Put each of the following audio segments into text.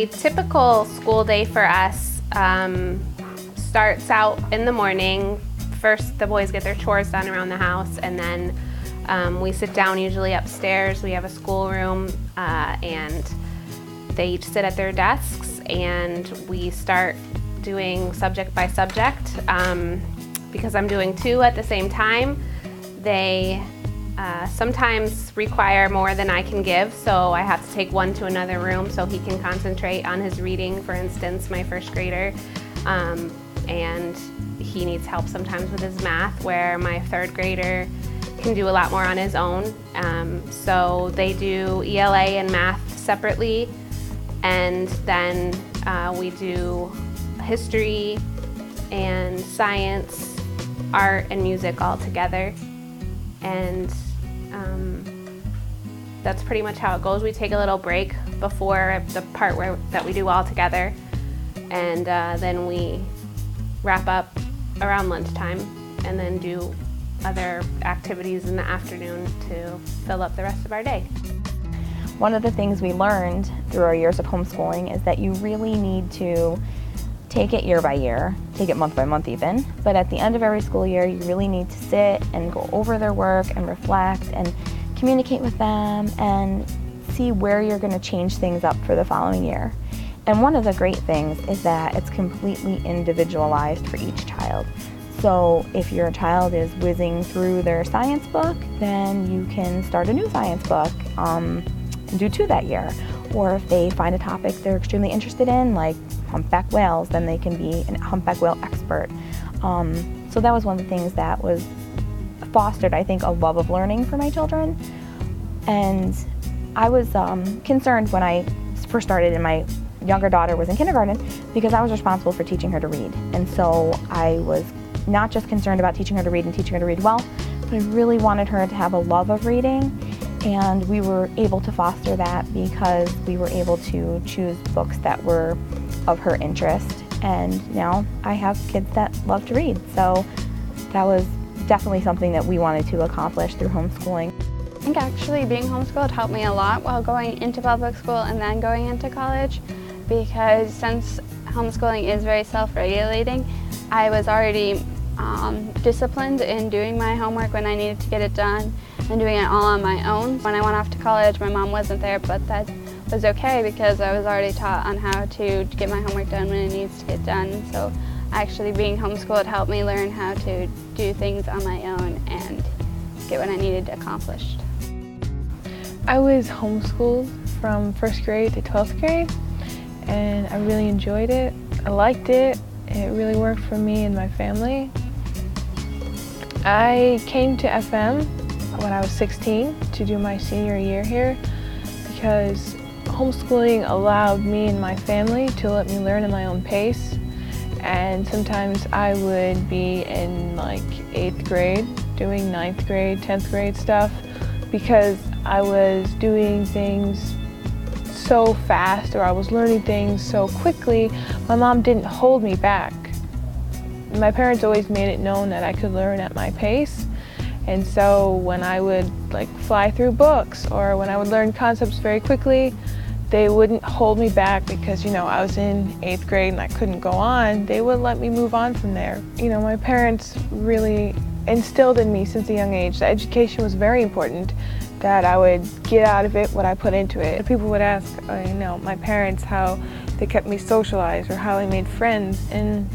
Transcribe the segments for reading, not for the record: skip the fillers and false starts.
A typical school day for us starts out in the morning. First, the boys get their chores done around the house, and then we sit down usually upstairs. We have a schoolroom, and they each sit at their desks, and we start doing subject by subject. Because I'm doing 2 at the same time, they sometimes require more than I can give, so I have to take one to another room so he can concentrate on his reading. For instance, my first grader, and he needs help sometimes with his math, where my third grader can do a lot more on his own. So they do ELA and math separately, and then we do history and science, art, and music all together. And that's pretty much how it goes. We take a little break before the part that we do all together, and then we wrap up around lunchtime and then do other activities in the afternoon to fill up the rest of our day. One of the things we learned through our years of homeschooling is that you really need to take it year by year, take it month by month even, but at the end of every school year you really need to sit and go over their work and reflect and communicate with them and see where you're going to change things up for the following year. And one of the great things is that it's completely individualized for each child. So if your child is whizzing through their science book, then you can start a new science book and do 2 that year. Or if they find a topic they're extremely interested in, like humpback whales, then they can be a humpback whale expert. So that was one of the things that was fostered, I think, a love of learning for my children. And I was concerned when I first started and my younger daughter was in kindergarten, because I was responsible for teaching her to read. And so I was not just concerned about teaching her to read and teaching her to read well, but I really wanted her to have a love of reading. And we were able to foster that because we were able to choose books that were of her interest. And now I have kids that love to read. So that was definitely something that we wanted to accomplish through homeschooling. I think actually being homeschooled helped me a lot while going into public school and then going into college, because since homeschooling is very self-regulating, I was already disciplined in doing my homework when I needed to get it done and doing it all on my own. When I went off to college, my mom wasn't there, but that was okay because I was already taught on how to get my homework done when it needs to get done. So actually being homeschooled helped me learn how to do things on my own and get what I needed accomplished. I was homeschooled from 1st grade to 12th grade, and I really enjoyed it. I liked it. It really worked for me and my family. I came to FM when I was 16 to do my senior year here because homeschooling allowed me and my family to let me learn at my own pace. And sometimes I would be in like 8th grade doing 9th grade, 10th grade stuff because I was doing things so fast, or I was learning things so quickly. My mom didn't hold me back. My parents always made it known that I could learn at my pace. And so when I would like fly through books or when I would learn concepts very quickly, they wouldn't hold me back because, I was in 8th grade and I couldn't go on. They would let me move on from there. My parents really instilled in me since a young age that education was very important, that I would get out of it what I put into it. People would ask, my parents, how they kept me socialized or how I made friends. And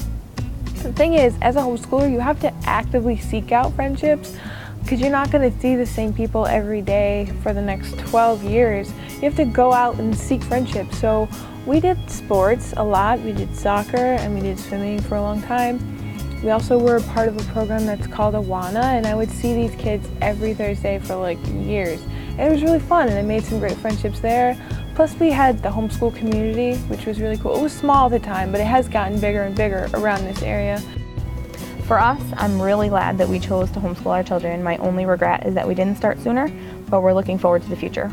the thing is, as a homeschooler, you have to actively seek out friendships because you're not going to see the same people every day for the next 12 years. You have to go out and seek friendships. So we did sports a lot. We did soccer and we did swimming for a long time. We also were part of a program that's called Awana, and I would see these kids every Thursday for like years. And it was really fun, and I made some great friendships there. Plus we had the homeschool community, which was really cool. It was small at the time, but it has gotten bigger and bigger around this area. For us, I'm really glad that we chose to homeschool our children. My only regret is that we didn't start sooner, but we're looking forward to the future.